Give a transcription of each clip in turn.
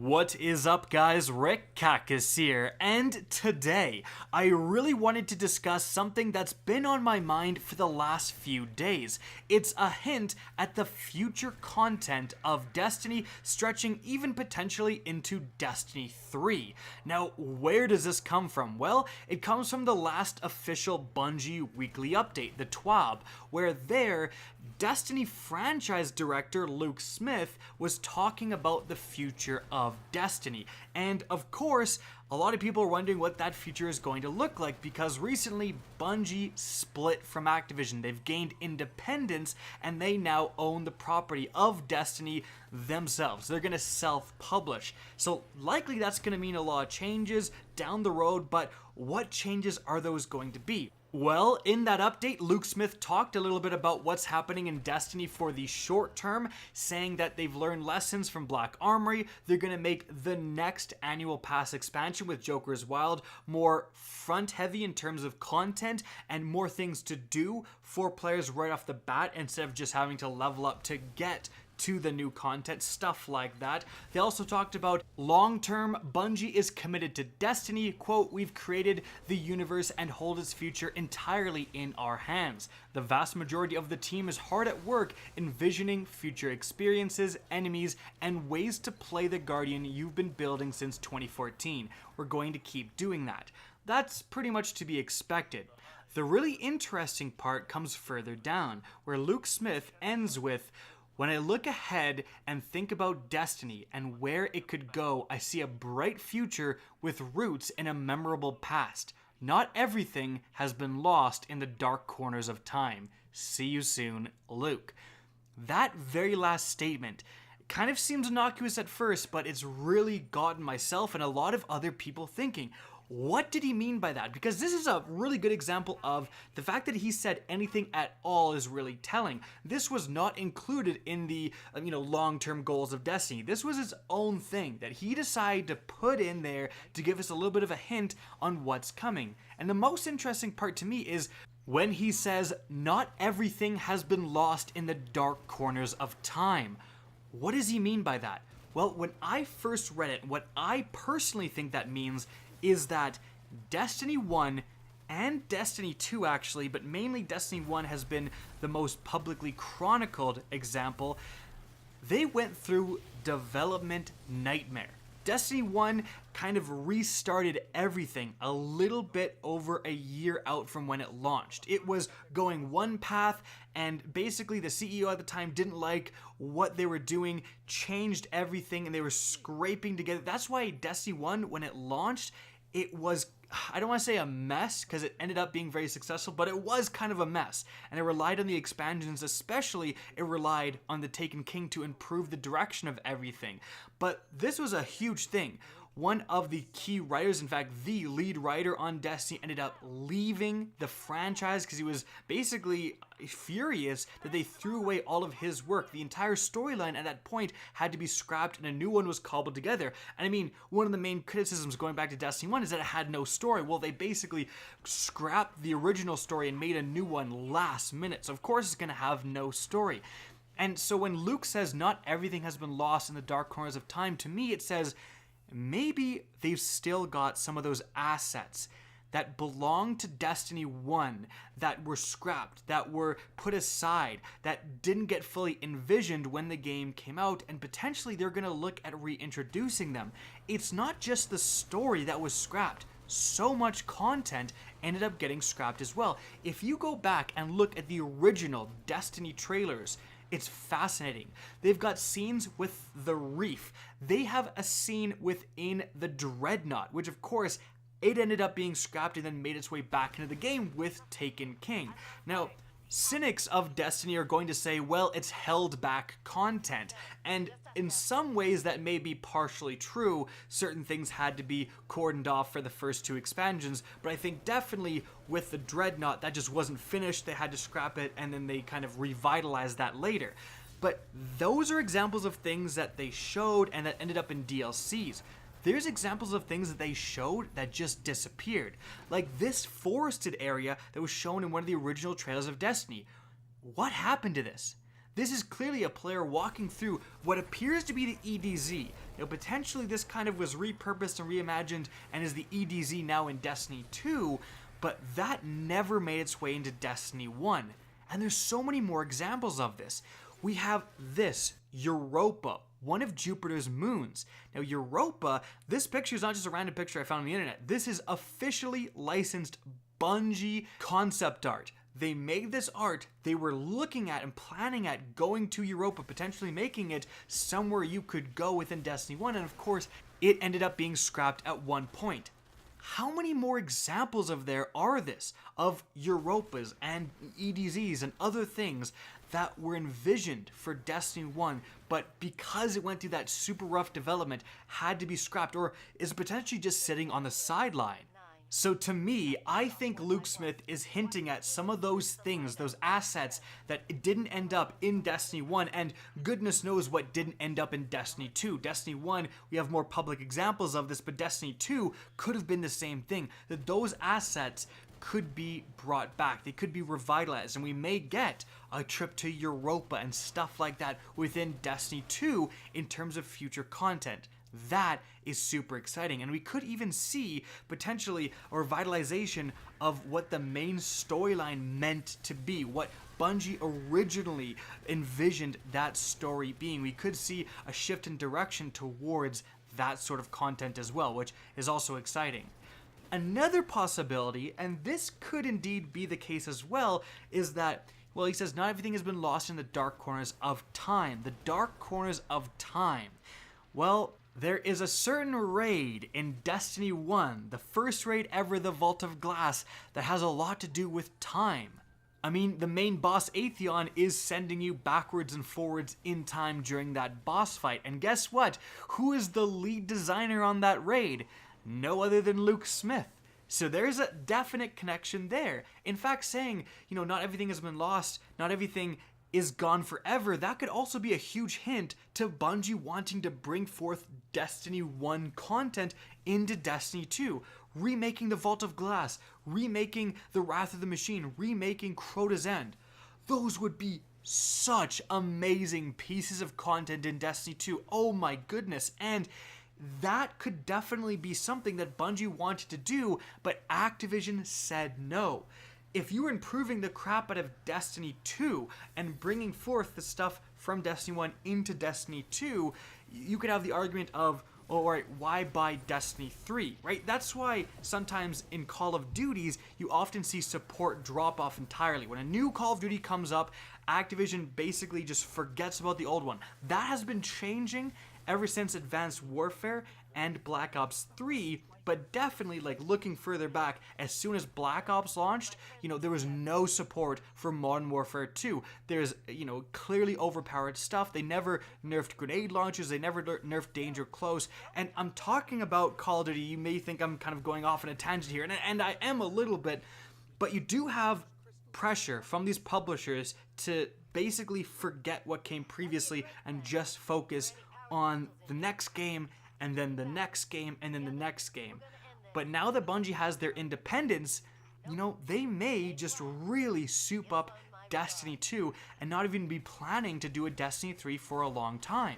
What is up, guys? Rick Kakas here, and today I really wanted to discuss something that's been on my mind for the last few days. It's a hint at the future content of Destiny, stretching even potentially into Destiny 3. Now, where does this come from? Well, it comes from the last official Bungie weekly update, the TWAB, where there, Destiny franchise director Luke Smith was talking about the future of Destiny. And of course, a lot of people are wondering what that future is going to look like because recently Bungie split from Activision. They've gained independence and they now own the property of Destiny themselves. They're going to self-publish. So likely that's going to mean a lot of changes down the road, but what changes are those going to be? Well, in that update, Luke Smith talked a little bit about what's happening in Destiny for the short term, saying that they've learned lessons from Black Armory. They're going to make the next annual pass expansion with Joker's Wild more front-heavy in terms of content and more things to do for players right off the bat instead of just having to level up to get to the new content, stuff like that. They also talked about long-term, Bungie is committed to Destiny, quote, "We've created the universe and hold its future entirely in our hands. The vast majority of the team is hard at work envisioning future experiences, enemies, and ways to play the Guardian you've been building since 2014. We're going to keep doing that." That's pretty much to be expected. The really interesting part comes further down, where Luke Smith ends with, "When I look ahead and think about Destiny and where it could go, I see a bright future with roots in a memorable past. Not everything has been lost in the dark corners of time. See you soon, Luke." That very last statement kind of seems innocuous at first, but it's really gotten myself and a lot of other people thinking. What did he mean by that? Because this is a really good example of the fact that he said anything at all is really telling. This was not included in the long-term goals of Destiny. This was his own thing that he decided to put in there to give us a little bit of a hint on what's coming. And the most interesting part to me is when he says, "Not everything has been lost in the dark corners of time." What does he mean by that? Well, when I first read it, what I personally think that means is that Destiny 1 and Destiny 2 actually, but mainly Destiny 1 has been the most publicly chronicled example. They went through development nightmare. Destiny 1 kind of restarted everything a little bit over a year out from when it launched. It was going one path, and basically the CEO at the time didn't like what they were doing, changed everything, and they were scraping together. That's why Destiny 1, when it launched, it was, I don't want to say a mess, because it ended up being very successful, but it was kind of a mess. And it relied on the expansions, especially it relied on the Taken King to improve the direction of everything. But this was a huge thing. One of the key writers, in fact, the lead writer on Destiny, ended up leaving the franchise because he was basically furious that they threw away all of his work. The entire storyline at that point had to be scrapped and a new one was cobbled together. And I mean, one of the main criticisms going back to Destiny 1 is that it had no story. Well, they basically scrapped the original story and made a new one last minute. So of course it's going to have no story. And so when Luke says not everything has been lost in the dark corners of time, to me it says maybe they've still got some of those assets that belong to Destiny 1 that were scrapped, that were put aside, that didn't get fully envisioned when the game came out, and potentially they're going to look at reintroducing them. It's not just the story that was scrapped. So much content ended up getting scrapped as well. If you go back and look at the original Destiny trailers, it's fascinating. They've got scenes with the Reef. They have a scene within the Dreadnought, which of course, it ended up being scrapped and then made its way back into the game with Taken King. Now, cynics of Destiny are going to say, well, it's held back content. And in some ways that may be partially true. Certain things had to be cordoned off for the first two expansions, but I think definitely with the Dreadnought, that just wasn't finished. They had to scrap it, and then they kind of revitalized that later. But those are examples of things that they showed and that ended up in DLCs. There's examples of things that they showed that just disappeared. Like this forested area that was shown in one of the original trailers of Destiny. What happened to this? This is clearly a player walking through what appears to be the EDZ. potentially this kind of was repurposed and reimagined and is the EDZ now in Destiny 2, but that never made its way into Destiny 1. And there's so many more examples of this. We have this, Europa, one of Jupiter's moons. Now Europa, this picture is not just a random picture I found on the internet. This is officially licensed Bungie concept art. They made this art, they were looking at and planning at going to Europa, potentially making it somewhere you could go within Destiny 1, and of course, it ended up being scrapped at one point. How many more examples of Europas and EDZs and other things that were envisioned for Destiny 1, but because it went through that super rough development, had to be scrapped, or is potentially just sitting on the sideline? So to me, I think Luke Smith is hinting at some of those things, those assets that didn't end up in Destiny 1, and goodness knows what didn't end up in Destiny 2. Destiny 1, we have more public examples of this, but Destiny 2 could have been the same thing. That those assets could be brought back, they could be revitalized, and we may get a trip to Europa and stuff like that within Destiny 2 in terms of future content. That is super exciting, and we could even see potentially a revitalization of what the main storyline meant to be, what Bungie originally envisioned that story being. We could see a shift in direction towards that sort of content as well, which is also exciting. Another possibility, and this could indeed be the case as well, is that, well, he says not everything has been lost in the dark corners of time. The dark corners of time. Well, there is a certain raid in Destiny 1, the first raid ever, the Vault of Glass, that has a lot to do with time. I mean, the main boss, Atheon, is sending you backwards and forwards in time during that boss fight. And guess what? Who is the lead designer on that raid? No other than Luke Smith. So there's a definite connection there. In fact, saying, not everything has been lost, not everything is gone forever, that could also be a huge hint to Bungie wanting to bring forth Destiny 1 content into Destiny 2. Remaking the Vault of Glass, remaking the Wrath of the Machine, remaking Crota's End. Those would be such amazing pieces of content in Destiny 2. Oh my goodness. And that could definitely be something that Bungie wanted to do, but Activision said no. If you were improving the crap out of Destiny 2 and bringing forth the stuff from Destiny 1 into Destiny 2, you could have the argument of, oh, all right, why buy Destiny 3, right? That's why sometimes in Call of Duties, you often see support drop off entirely. When a new Call of Duty comes up, Activision basically just forgets about the old one. That has been changing ever since Advanced Warfare and Black Ops 3, but definitely, looking further back, as soon as Black Ops launched, there was no support for Modern Warfare 2. There's, clearly overpowered stuff. They never nerfed grenade launchers. They never nerfed Danger Close. And I'm talking about Call of Duty. You may think I'm kind of going off on a tangent here, and I am a little bit, but you do have pressure from these publishers to basically forget what came previously and just focus on the next game, and then the next game, and then the next game. But now that Bungie has their independence, they may just really soup up Destiny 2 and not even be planning to do a Destiny 3 for a long time.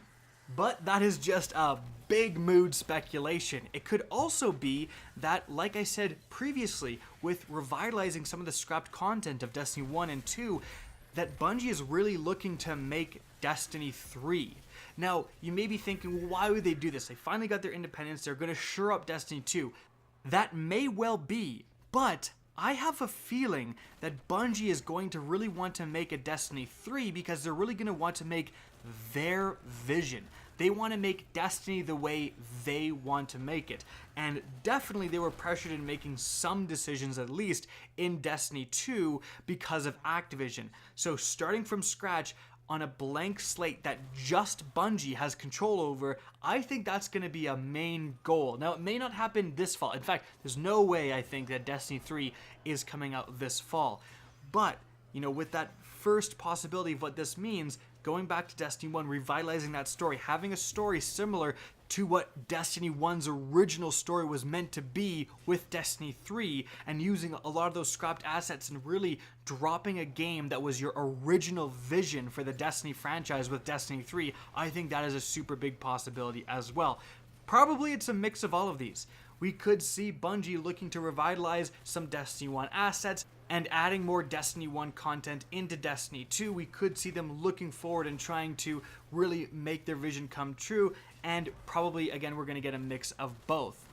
But that is just a big mood speculation. It could also be that, like I said previously, with revitalizing some of the scrapped content of Destiny 1 and 2, that Bungie is really looking to make Destiny 3. Now, you may be thinking, well, why would they do this? They finally got their independence, they're going to shore up Destiny 2. That may well be, but I have a feeling that Bungie is going to really want to make a Destiny 3 because they're really going to want to make their vision. They want to make Destiny the way they want to make it. And definitely they were pressured in making some decisions, at least in Destiny 2, because of Activision. So starting from scratch on a blank slate that just Bungie has control over, I think that's going to be a main goal. Now, it may not happen this fall. In fact, there's no way I think that Destiny 3 is coming out this fall. But, with that first possibility of what this means, going back to Destiny 1, revitalizing that story, having a story similar to what Destiny 1's original story was meant to be with Destiny 3, and using a lot of those scrapped assets and really dropping a game that was your original vision for the Destiny franchise with Destiny 3, I think that is a super big possibility as well. Probably it's a mix of all of these. We could see Bungie looking to revitalize some Destiny 1 assets and adding more Destiny 1 content into Destiny 2. We could see them looking forward and trying to really make their vision come true, and probably, again, we're going to get a mix of both.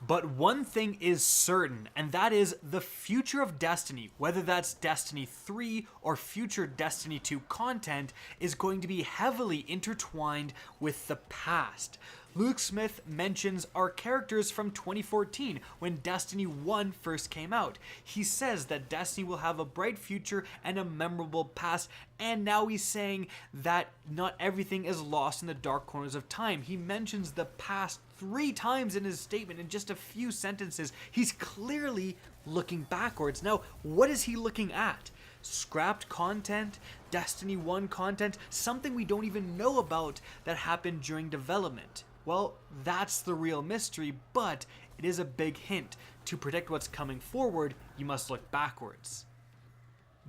But one thing is certain, and that is the future of Destiny, whether that's Destiny 3 or future Destiny 2 content, is going to be heavily intertwined with the past. Luke Smith mentions our characters from 2014 when Destiny 1 first came out. He says that Destiny will have a bright future and a memorable past, and now he's saying that not everything is lost in the dark corners of time. He mentions the past 3 times in his statement in just a few sentences. He's clearly looking backwards. Now, what is he looking at? Scrapped content, Destiny 1 content, something we don't even know about that happened during development. Well, that's the real mystery, but it is a big hint. To predict what's coming forward, you must look backwards.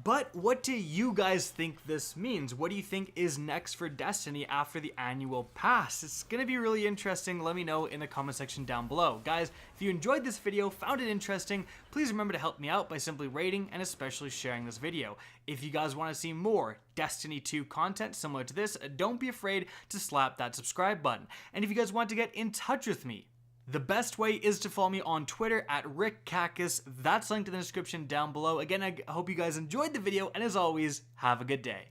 But what do you guys think this means? What do you think is next for Destiny after the annual pass? It's going to be really interesting. Let me know in the comment section down below. Guys, if you enjoyed this video, found it interesting, please remember to help me out by simply rating and especially sharing this video. If you guys want to see more Destiny 2 content similar to this, don't be afraid to slap that subscribe button. And if you guys want to get in touch with me, the best way is to follow me on Twitter at RickCactus. That's linked in the description down below. Again, I hope you guys enjoyed the video, and as always, have a good day.